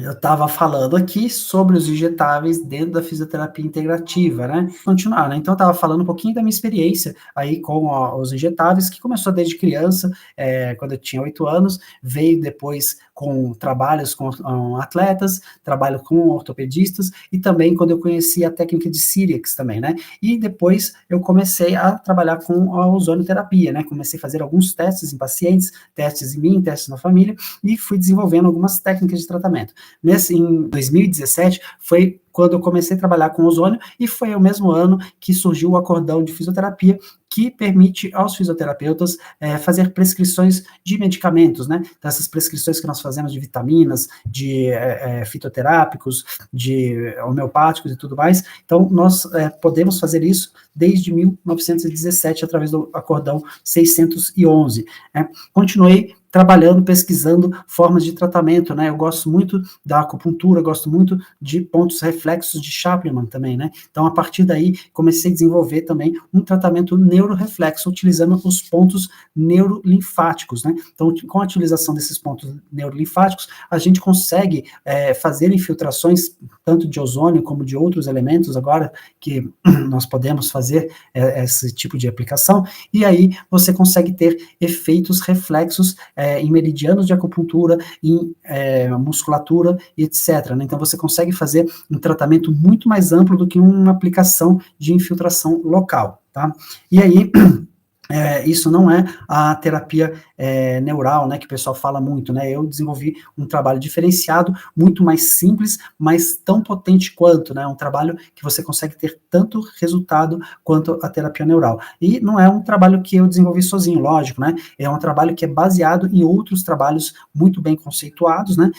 eu estava falando aqui sobre os injetáveis dentro da fisioterapia integrativa, né? Continuar, né? Então, eu estava falando um pouquinho da minha experiência aí com os injetáveis, que começou desde criança, quando eu tinha 8 anos, veio depois com trabalhos com atletas, trabalho com ortopedistas, e também quando eu conheci a técnica de Ciriax também, né? E depois eu comecei a trabalhar com a ozonioterapia, né? Comecei a fazer alguns testes em pacientes, testes em mim, testes na família, e fui desenvolvendo algumas técnicas de tratamento. Em 2017, foi quando eu comecei a trabalhar com ozônio, e foi o mesmo ano que surgiu o acordão de fisioterapia, que permite aos fisioterapeutas fazer prescrições de medicamentos, né? Então, essas prescrições que nós fazemos de vitaminas, de fitoterápicos, de homeopáticos e tudo mais. Então, nós podemos fazer isso desde 1917, através do acordão 611. Continuei trabalhando, pesquisando formas de tratamento, né? Eu gosto muito da acupuntura, gosto muito de pontos reflexos de Chapman também, né? Então, a partir daí, comecei a desenvolver também um tratamento neuroreflexo, utilizando os pontos neurolinfáticos, né? Então, com a utilização desses pontos neurolinfáticos, a gente consegue fazer infiltrações, tanto de ozônio como de outros elementos, agora que nós podemos fazer esse tipo de aplicação, e aí você consegue ter efeitos reflexos em meridianos de acupuntura, em musculatura, etc. Né? Então, você consegue fazer um tratamento muito mais amplo do que uma aplicação de infiltração local, tá? E aí, isso não é a terapia neural, né, que o pessoal fala muito, né? Eu desenvolvi um trabalho diferenciado, muito mais simples, mas tão potente quanto, né? Um trabalho que você consegue ter tanto resultado quanto a terapia neural. E não é um trabalho que eu desenvolvi sozinho, lógico, né? É um trabalho que é baseado em outros trabalhos muito bem conceituados, né?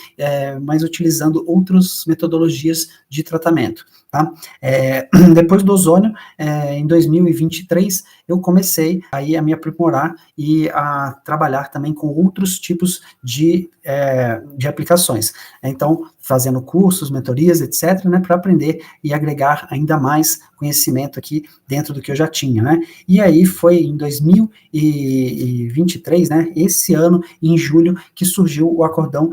Mas utilizando outras metodologias de tratamento, tá? Depois do ozônio, em 2023, eu comecei aí a me aprimorar e a trabalhar também com outros tipos de aplicações. Então, fazendo cursos, mentorias, etc., né, para aprender e agregar ainda mais conhecimento aqui dentro do que eu já tinha, né? E aí foi em 2023, né, esse ano, em julho, que surgiu o acordão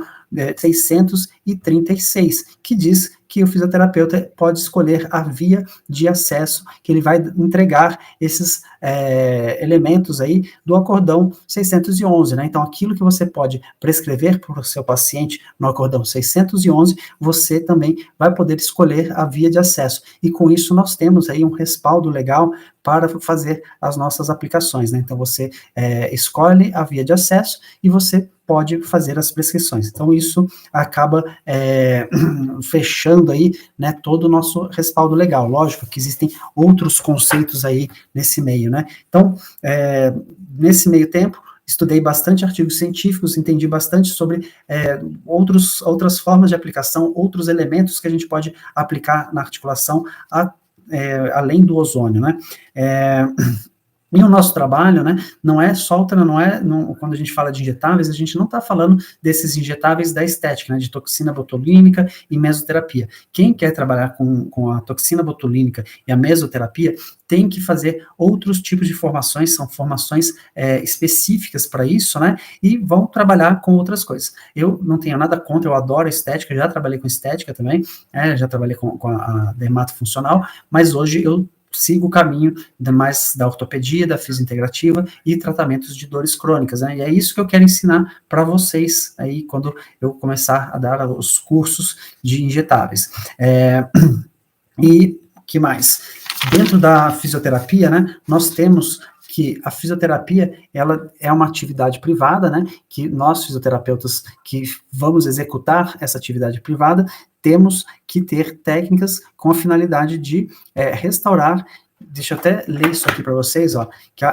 636, que diz que o fisioterapeuta pode escolher a via de acesso que ele vai entregar esses elementos aí do acordão 611, né? Então, aquilo que você pode prescrever para o seu paciente no acordão 611, você também vai poder escolher a via de acesso. E com isso nós temos aí um respaldo legal para fazer as nossas aplicações, né? Então, você escolhe a via de acesso e você pode fazer as prescrições. Então, isso acaba fechando aí, né, todo o nosso respaldo legal. Lógico que existem outros conceitos aí nesse meio, né? Então, nesse meio tempo, estudei bastante artigos científicos, entendi bastante sobre outras formas de aplicação, outros elementos que a gente pode aplicar na articulação, além do ozônio, né? E o nosso trabalho, né, não é só, quando a gente fala de injetáveis, a gente não está falando desses injetáveis da estética, né, de toxina botulínica e mesoterapia. Quem quer trabalhar com a toxina botulínica e a mesoterapia tem que fazer outros tipos de formações, são formações específicas para isso, né, e vão trabalhar com outras coisas. Eu não tenho nada contra, eu adoro estética, já trabalhei com estética também, já trabalhei com a dermatofuncional, mas hoje eu sigo o caminho mais da ortopedia, da fisiointegrativa e tratamentos de dores crônicas, né? E é isso que eu quero ensinar para vocês aí quando eu começar a dar os cursos de injetáveis. E que mais? Dentro da fisioterapia, né, nós temos que a fisioterapia, ela é uma atividade privada, né, que nós fisioterapeutas que vamos executar essa atividade privada, temos que ter técnicas com a finalidade de restaurar, deixa eu até ler isso aqui para vocês, ó, que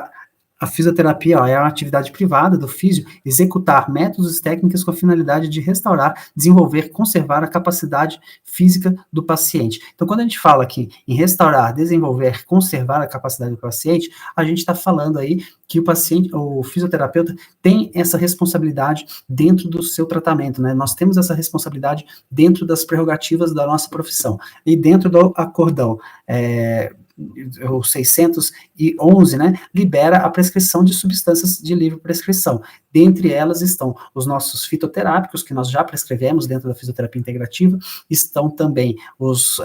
a fisioterapia é uma atividade privada do físio, executar métodos e técnicas com a finalidade de restaurar, desenvolver, conservar a capacidade física do paciente. Então, quando a gente fala aqui em restaurar, desenvolver, conservar a capacidade do paciente, a gente está falando aí que o fisioterapeuta tem essa responsabilidade dentro do seu tratamento, né? Nós temos essa responsabilidade dentro das prerrogativas da nossa profissão. E dentro do acordão, o 611, né, libera a prescrição de substâncias de livre prescrição. Dentre elas estão os nossos fitoterápicos, que nós já prescrevemos dentro da fisioterapia integrativa, estão também os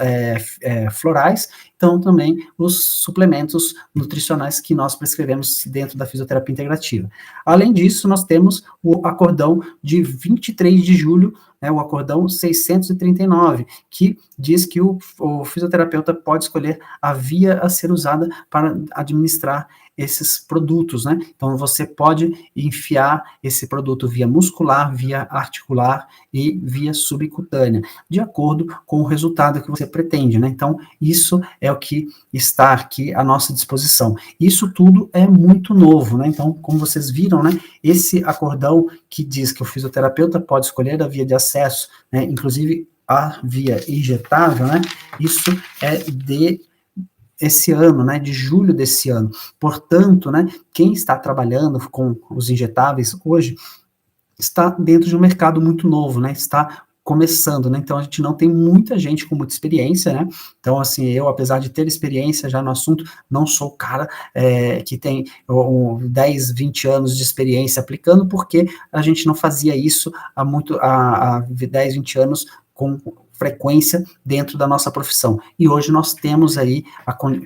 florais, estão também os suplementos nutricionais que nós prescrevemos dentro da fisioterapia integrativa. Além disso, nós temos o acordão de 23 de julho, o acordão 639, que diz que o fisioterapeuta pode escolher a via a ser usada para administrar esses produtos, né? Então, você pode enfiar esse produto via muscular, via articular e via subcutânea, de acordo com o resultado que você pretende, né? Então, isso é o que está aqui à nossa disposição. Isso tudo é muito novo, né? Então, como vocês viram, né, esse acordão que diz que o fisioterapeuta pode escolher a via de acesso, né, inclusive a via injetável, né, isso é de esse ano, né, de julho desse ano. Portanto, né, quem está trabalhando com os injetáveis hoje está dentro de um mercado muito novo, né, está começando, né, então a gente não tem muita gente com muita experiência, né, então assim, eu, apesar de ter experiência já no assunto, não sou o cara que tem 10, 20 anos de experiência aplicando, porque a gente não fazia isso há 10, 20 anos com frequência dentro da nossa profissão. E hoje nós temos aí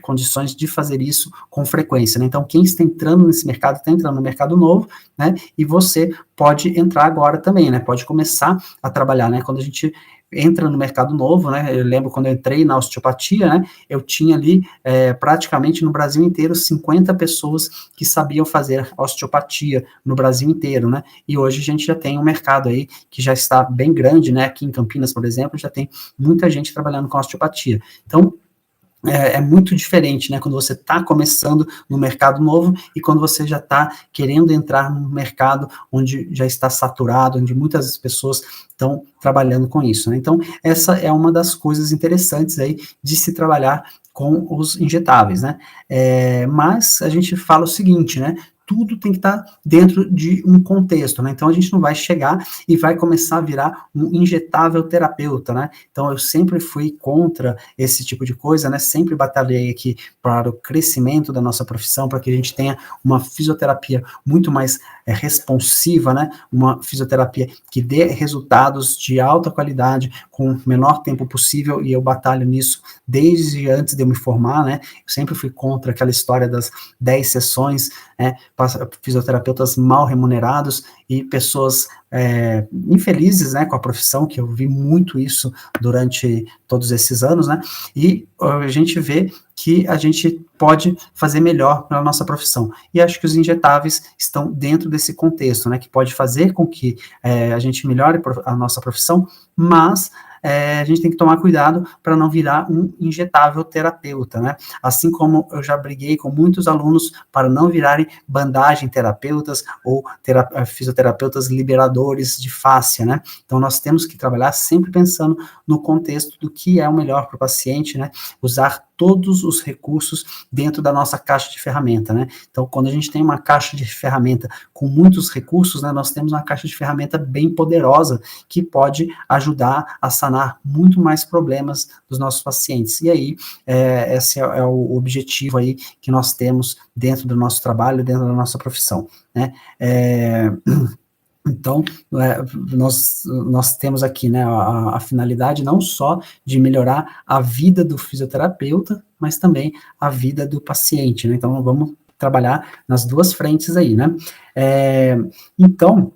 condições de fazer isso com frequência, né? Então, quem está entrando nesse mercado, está entrando no mercado novo, né? E você pode entrar agora também, né? Pode começar a trabalhar, né? Quando a gente entra no mercado novo, né? Eu lembro quando eu entrei na osteopatia, né? Eu tinha ali praticamente no Brasil inteiro 50 pessoas que sabiam fazer osteopatia no Brasil inteiro, né? E hoje a gente já tem um mercado aí que já está bem grande, né? Aqui em Campinas, por exemplo, já tem muita gente trabalhando com osteopatia. Então, é muito diferente, né, quando você está começando no mercado novo e quando você já está querendo entrar no mercado onde já está saturado, onde muitas pessoas estão trabalhando com isso, né? Então, essa é uma das coisas interessantes aí de se trabalhar com os injetáveis, né? Mas a gente fala o seguinte, né? Tudo tem que estar dentro de um contexto, né? Então, a gente não vai chegar e vai começar a virar um injetável terapeuta, né? Então, eu sempre fui contra esse tipo de coisa, né? Sempre batalhei aqui para o crescimento da nossa profissão, para que a gente tenha uma fisioterapia muito mais responsiva, né? Uma fisioterapia que dê resultados de alta qualidade com o menor tempo possível, e eu batalho nisso desde antes de eu me formar, né? Eu sempre fui contra aquela história das 10 sessões, né? Fisioterapeutas mal remunerados e pessoas infelizes, né, com a profissão, que eu vi muito isso durante todos esses anos, né, e a gente vê que a gente pode fazer melhor na nossa profissão, e acho que os injetáveis estão dentro desse contexto, né, que pode fazer com que a gente melhore a nossa profissão, mas a gente tem que tomar cuidado para não virar um injetável terapeuta, né? Assim como eu já briguei com muitos alunos para não virarem bandagem terapeutas ou fisioterapeutas liberadores de fáscia, né? Então, nós temos que trabalhar sempre pensando no contexto do que é o melhor para o paciente, né? Usar todos os recursos dentro da nossa caixa de ferramenta, né? Então, quando a gente tem uma caixa de ferramenta com muitos recursos, né, nós temos uma caixa de ferramenta bem poderosa que pode ajudar a sanar muito mais problemas dos nossos pacientes. E aí, esse é o objetivo aí que nós temos dentro do nosso trabalho, dentro da nossa profissão, né? Então, nós temos aqui, né, a finalidade não só de melhorar a vida do fisioterapeuta, mas também a vida do paciente, né? Então, vamos trabalhar nas duas frentes aí, né? Então,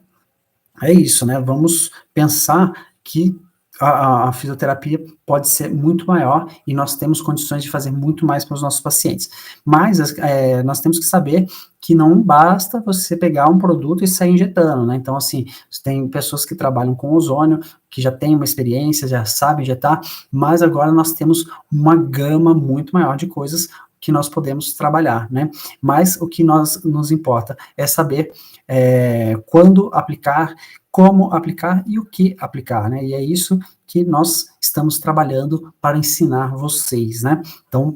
é isso, né? Vamos pensar que a fisioterapia pode ser muito maior e nós temos condições de fazer muito mais para os nossos pacientes. Mas nós temos que saber que não basta você pegar um produto e sair injetando, né? Então, assim, tem pessoas que trabalham com ozônio, que já têm uma experiência, já sabem injetar, mas agora nós temos uma gama muito maior de coisas que nós podemos trabalhar, né? Mas o que nos importa é saber quando aplicar, como aplicar e o que aplicar, né? E é isso que nós estamos trabalhando para ensinar vocês, né? Então,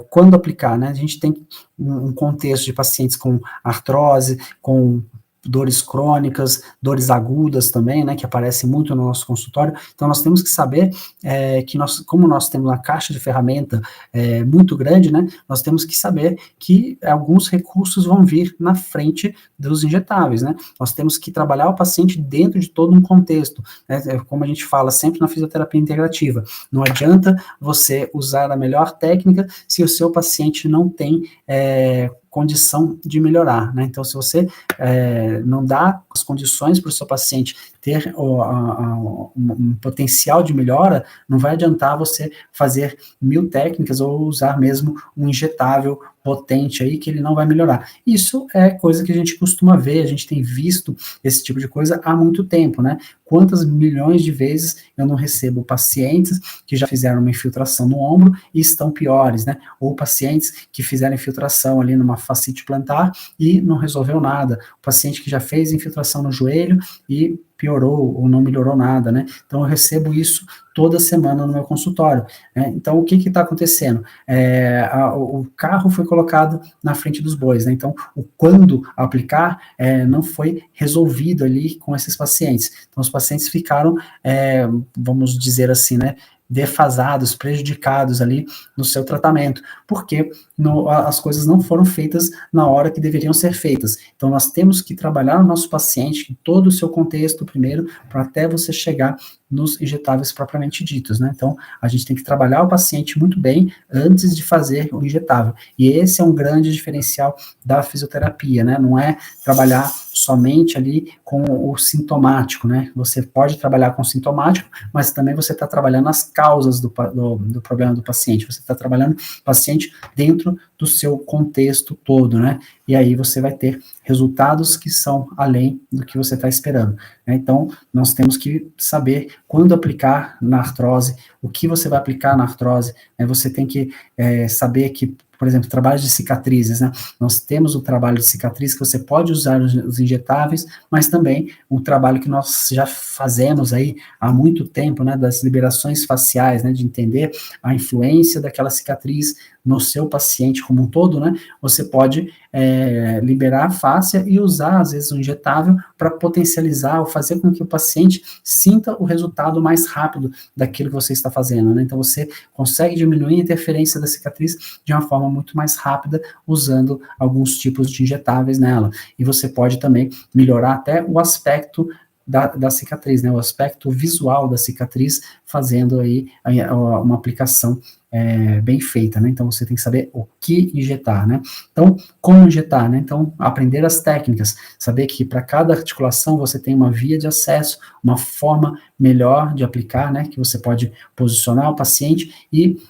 quando aplicar, né? A gente tem um contexto de pacientes com artrose, com dores crônicas, dores agudas também, né, que aparecem muito no nosso consultório. Então, nós temos que saber que como nós temos uma caixa de ferramenta muito grande, né, nós temos que saber que alguns recursos vão vir na frente dos injetáveis, né. Nós temos que trabalhar o paciente dentro de todo um contexto, né, como a gente fala sempre na fisioterapia integrativa. Não adianta você usar a melhor técnica se o seu paciente não tem condição de melhorar, né? Então, se você não dá as condições para o seu paciente ter um potencial de melhora, não vai adiantar você fazer 1000 técnicas ou usar mesmo um injetável potente aí que ele não vai melhorar. Isso é coisa que a gente costuma ver, a gente tem visto esse tipo de coisa há muito tempo, né? Quantas milhões de vezes eu não recebo pacientes que já fizeram uma infiltração no ombro e estão piores, né? Ou pacientes que fizeram infiltração ali numa fascite plantar e não resolveu nada. O paciente que já fez infiltração no joelho e piorou ou não melhorou nada, né? Então eu recebo isso toda semana no meu consultório, né? Então o que está acontecendo? O carro foi colocado na frente dos bois, né? Então o quando aplicar não foi resolvido ali com esses pacientes. Então os pacientes ficaram, vamos dizer assim, né, defasados, prejudicados ali no seu tratamento, porque as coisas não foram feitas na hora que deveriam ser feitas. Então, nós temos que trabalhar o nosso paciente em todo o seu contexto primeiro, para até você chegar nos injetáveis propriamente ditos, né? Então, a gente tem que trabalhar o paciente muito bem antes de fazer o injetável. E esse é um grande diferencial da fisioterapia, né? Não é trabalhar somente ali com o sintomático, né? Você pode trabalhar com o sintomático, mas também você está trabalhando as causas do problema do paciente. Você está trabalhando o paciente dentro do seu contexto todo, né? E aí você vai ter resultados que são além do que você está esperando, né? Então, nós temos que saber quando aplicar na artrose, o que você vai aplicar na artrose, né? Você tem que saber que, por exemplo, trabalho de cicatrizes, né? Nós temos o trabalho de cicatriz que você pode usar os injetáveis, mas também um trabalho que nós já fazemos aí há muito tempo, né? Das liberações faciais, né? De entender a influência daquela cicatriz no seu paciente como um todo, né? Você pode liberar a fáscia e usar, às vezes, um injetável para potencializar ou fazer com que o paciente sinta o resultado mais rápido daquilo que você está fazendo, né? Então, você consegue diminuir a interferência da cicatriz de uma forma muito mais rápida, usando alguns tipos de injetáveis nela. E você pode também melhorar até o aspecto da cicatriz, né, o aspecto visual da cicatriz, fazendo aí uma aplicação bem feita, né? Então você tem que saber o que injetar, né? Então, como injetar, né? Então, aprender as técnicas, saber que para cada articulação você tem uma via de acesso, uma forma melhor de aplicar, né? Que você pode posicionar o paciente e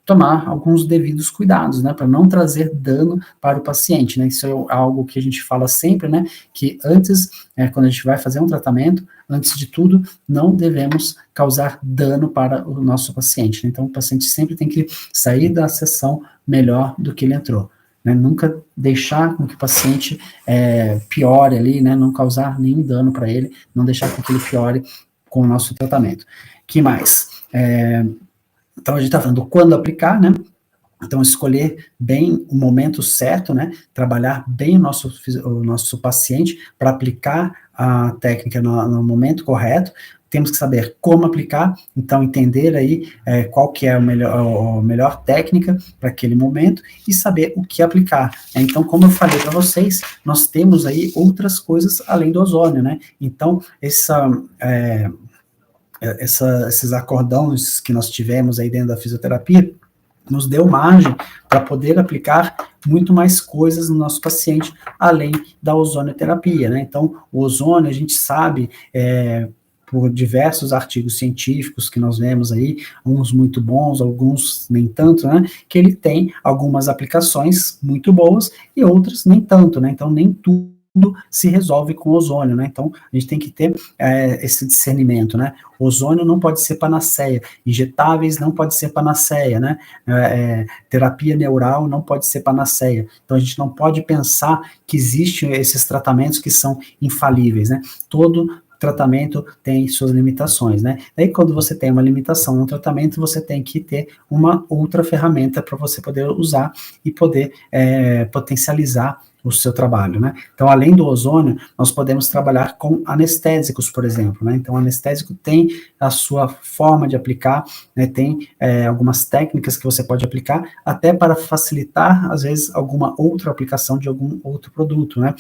tomar alguns devidos cuidados, né? Para não trazer dano para o paciente, né? Isso é algo que a gente fala sempre, né? Que antes, quando a gente vai fazer um tratamento, antes de tudo, não devemos causar dano para o nosso paciente, né? Então, o paciente sempre tem que sair da sessão melhor do que ele entrou, né? Nunca deixar com que o paciente piore ali, né? Não causar nenhum dano para ele, não deixar com que ele piore com o nosso tratamento. Que mais? Então, a gente está falando quando aplicar, né? Então, escolher bem o momento certo, né? Trabalhar bem o nosso paciente para aplicar a técnica no momento correto. Temos que saber como aplicar, então entender aí qual que é a melhor técnica para aquele momento e saber o que aplicar. Então, como eu falei para vocês, nós temos aí outras coisas além do ozônio, né? Então, esses acordões que nós tivemos aí dentro da fisioterapia nos deu margem para poder aplicar muito mais coisas no nosso paciente, além da ozonioterapia, né? Então, o ozônio, a gente sabe, por diversos artigos científicos que nós vemos aí, uns muito bons, alguns nem tanto, né? Que ele tem algumas aplicações muito boas e outras nem tanto, né? Então, nem tudo se resolve com ozônio, né? Então, a gente tem que ter esse discernimento, né? Ozônio não pode ser panaceia, injetáveis não pode ser panaceia, né? Terapia neural não pode ser panaceia. Então, a gente não pode pensar que existem esses tratamentos que são infalíveis, né? Todo tratamento tem suas limitações, né? Daí, quando você tem uma limitação no tratamento, você tem que ter uma outra ferramenta para você poder usar e poder potencializar o seu trabalho, né? Então, além do ozônio, nós podemos trabalhar com anestésicos, por exemplo, né? Então, o anestésico tem a sua forma de aplicar, né? Tem algumas técnicas que você pode aplicar, até para facilitar, às vezes, alguma outra aplicação de algum outro produto, né?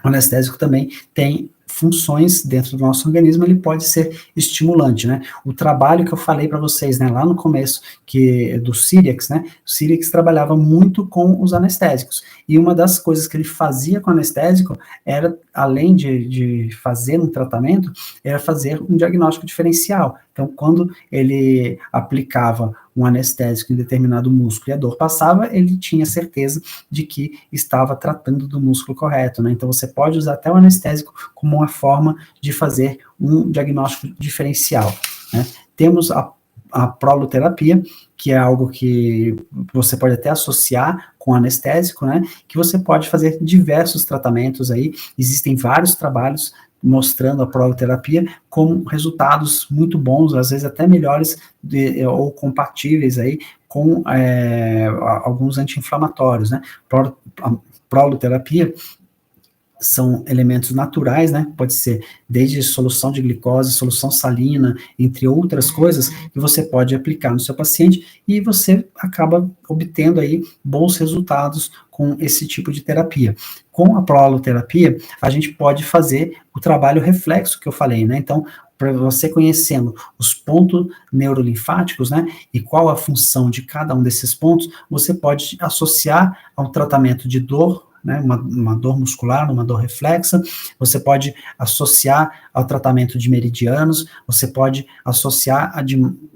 O anestésico também tem funções dentro do nosso organismo, ele pode ser estimulante, né? O trabalho que eu falei para vocês, né, lá no começo, que do Cyriax, né? O Cyriax trabalhava muito com os anestésicos. E uma das coisas que ele fazia com o anestésico era, além de fazer um tratamento, era fazer um diagnóstico diferencial. Então, quando ele aplicava um anestésico em determinado músculo e a dor passava, ele tinha certeza de que estava tratando do músculo correto, né? Então, você pode usar até o anestésico como uma forma de fazer um diagnóstico diferencial, né? Temos a proloterapia, que é algo que você pode até associar com anestésico, né? Que você pode fazer diversos tratamentos aí, existem vários trabalhos mostrando a proloterapia com resultados muito bons, às vezes até melhores ou compatíveis aí com alguns anti-inflamatórios, né? A proloterapia são elementos naturais, né? Pode ser desde solução de glicose, solução salina, entre outras coisas, que você pode aplicar no seu paciente e você acaba obtendo aí bons resultados com esse tipo de terapia. Com a proloterapia, a gente pode fazer o trabalho reflexo que eu falei, né? Então, para você conhecendo os pontos neurolinfáticos, né, e qual a função de cada um desses pontos, você pode associar ao tratamento de dor, né, uma dor muscular, uma dor reflexa, você pode associar ao tratamento de meridianos, você pode associar a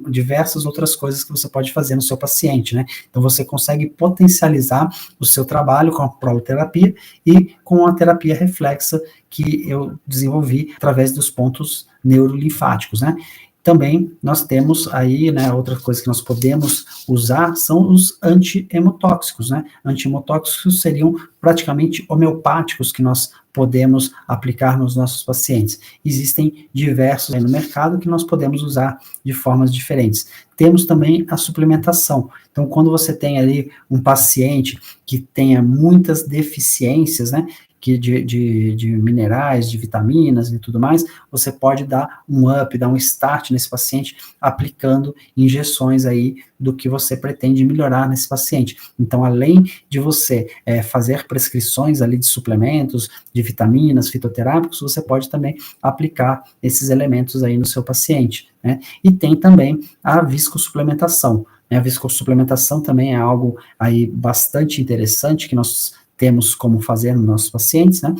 diversas outras coisas que você pode fazer no seu paciente, né? Então você consegue potencializar o seu trabalho com a proloterapia e com a terapia reflexa que eu desenvolvi através dos pontos neurolinfáticos, né? Também nós temos aí, né, outra coisa que nós podemos usar são os anti-hemotóxicos, né? Anti-hemotóxicos seriam praticamente homeopáticos que nós podemos aplicar nos nossos pacientes. Existem diversos aí no mercado que nós podemos usar de formas diferentes. Temos também a suplementação. Então, quando você tem ali um paciente que tenha muitas deficiências, né, de minerais, de vitaminas e tudo mais, você pode dar um up, dar um start nesse paciente, aplicando injeções aí do que você pretende melhorar nesse paciente. Então, além de você fazer prescrições ali de suplementos, de vitaminas, fitoterápicos, você pode também aplicar esses elementos aí no seu paciente, né? E tem também a viscosuplementação. A viscosuplementação também é algo aí bastante interessante que nós temos como fazer nos nossos pacientes, né?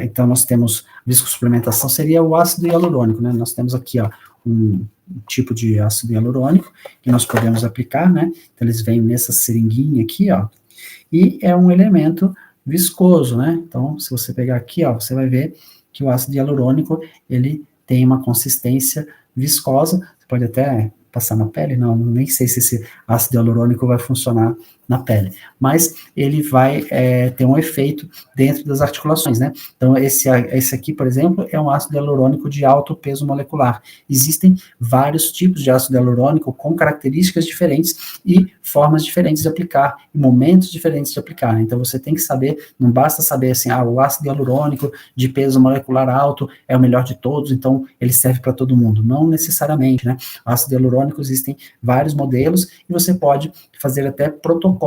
Então, nós temos viscosuplementação, seria o ácido hialurônico, né? Nós temos aqui, ó, um tipo de ácido hialurônico que nós podemos aplicar, né? Então, eles vêm nessa seringuinha aqui, ó, e é um elemento viscoso, né? Então, se você pegar aqui, ó, você vai ver que o ácido hialurônico, ele tem uma consistência viscosa, você pode até passar na pele, não, nem sei se esse ácido hialurônico vai funcionar na pele, mas ele vai ter um efeito dentro das articulações, né? Então, esse aqui, por exemplo, é um ácido hialurônico de alto peso molecular. Existem vários tipos de ácido hialurônico com características diferentes e formas diferentes de aplicar, e momentos diferentes de aplicar, né? Então, você tem que saber, não basta saber assim, o ácido hialurônico de peso molecular alto é o melhor de todos, então ele serve para todo mundo. Não necessariamente, né? O ácido hialurônico existem vários modelos e você pode fazer até protocolos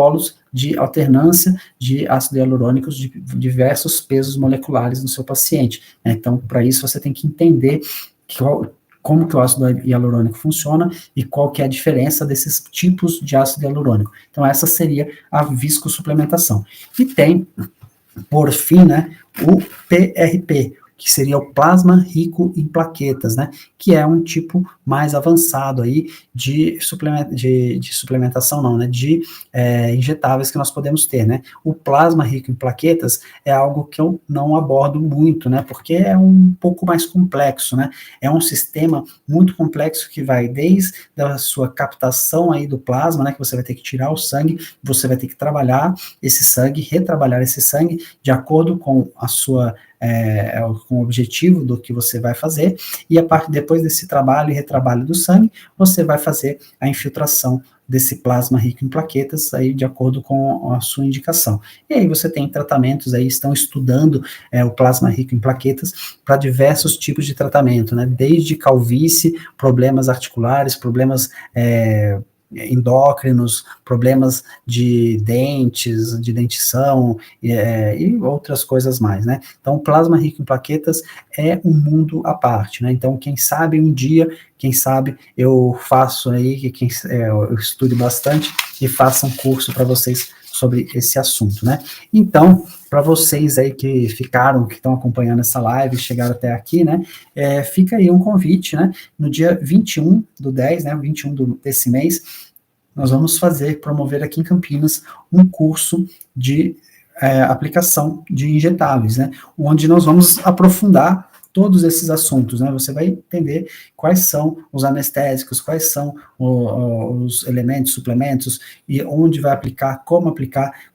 de alternância de ácido hialurônicos de diversos pesos moleculares no seu paciente, né? Então, para isso, você tem que entender como que o ácido hialurônico funciona e qual que é a diferença desses tipos de ácido hialurônico. Então, essa seria a viscosuplementação. E tem, por fim, né, o PRP, que seria o plasma rico em plaquetas, né, que é um tipo mais avançado aí de suplementação, não, né, de injetáveis que nós podemos ter, né. O plasma rico em plaquetas é algo que eu não abordo muito, né, porque é um pouco mais complexo, né, é um sistema muito complexo que vai desde a sua captação aí do plasma, né, que você vai ter que tirar o sangue, você vai ter que trabalhar esse sangue, retrabalhar esse sangue de acordo com a sua com o objetivo do que você vai fazer, e depois desse trabalho e retrabalho do sangue, você vai fazer a infiltração desse plasma rico em plaquetas, aí de acordo com a sua indicação. E aí você tem tratamentos aí, estão estudando o plasma rico em plaquetas para diversos tipos de tratamento, né, desde calvície, problemas articulares, problemas endócrinos, problemas de dentes, de dentição, e outras coisas mais, né? Então, o plasma rico em plaquetas é um mundo à parte, né? Então, quem sabe um dia, quem sabe eu faço aí, eu estude bastante e faça um curso para vocês sobre esse assunto, né? Então, para vocês aí que estão acompanhando essa live, chegaram até aqui, né? Fica aí um convite, né? No dia 21/10, né? 21 desse mês, nós vamos promover aqui em Campinas um curso de aplicação de injetáveis, né? Onde nós vamos aprofundar todos esses assuntos, né? Você vai entender quais são os anestésicos, quais são os elementos, suplementos, e onde vai aplicar,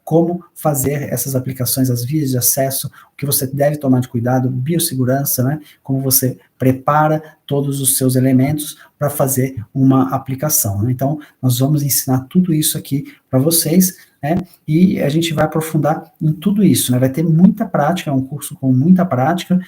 como fazer essas aplicações, as vias de acesso, o que você deve tomar de cuidado, biossegurança, né? Como você prepara todos os seus elementos para fazer uma aplicação, né? Então, nós vamos ensinar tudo isso aqui para vocês, né? E a gente vai aprofundar em tudo isso, né? Vai ter muita prática, é um curso com muita prática,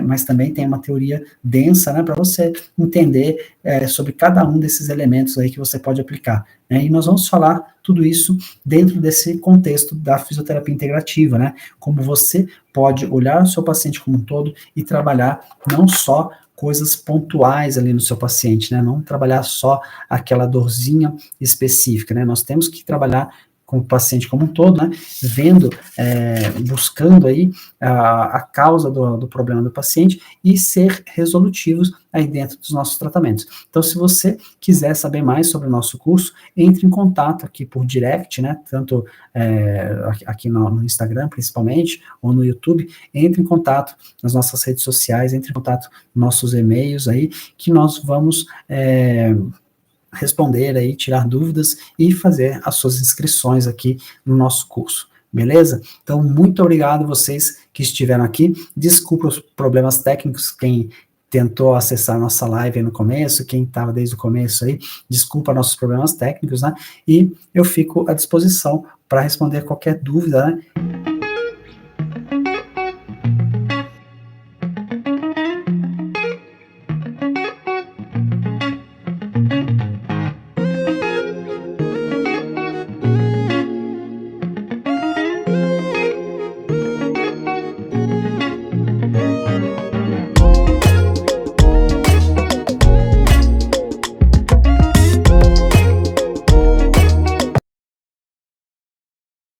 mas também tem uma teoria densa, né? Para você entender sobre cada um desses elementos aí que você pode aplicar, né? E nós vamos falar tudo isso dentro desse contexto da fisioterapia integrativa, né? Como você pode olhar o seu paciente como um todo e trabalhar não só coisas pontuais ali no seu paciente, né? Não trabalhar só aquela dorzinha específica, né? Nós temos que trabalhar com o paciente como um todo, né, buscando aí a causa do problema do paciente e ser resolutivos aí dentro dos nossos tratamentos. Então, se você quiser saber mais sobre o nosso curso, entre em contato aqui por direct, né, tanto aqui no Instagram, principalmente, ou no YouTube, entre em contato nas nossas redes sociais, entre em contato nos nossos e-mails aí, que nós vamos responder aí, tirar dúvidas e fazer as suas inscrições aqui no nosso curso, beleza? Então, muito obrigado a vocês que estiveram aqui, desculpa os problemas técnicos, quem tentou acessar a nossa live aí no começo, quem estava desde o começo aí, desculpa nossos problemas técnicos, né? E eu fico à disposição para responder qualquer dúvida, né?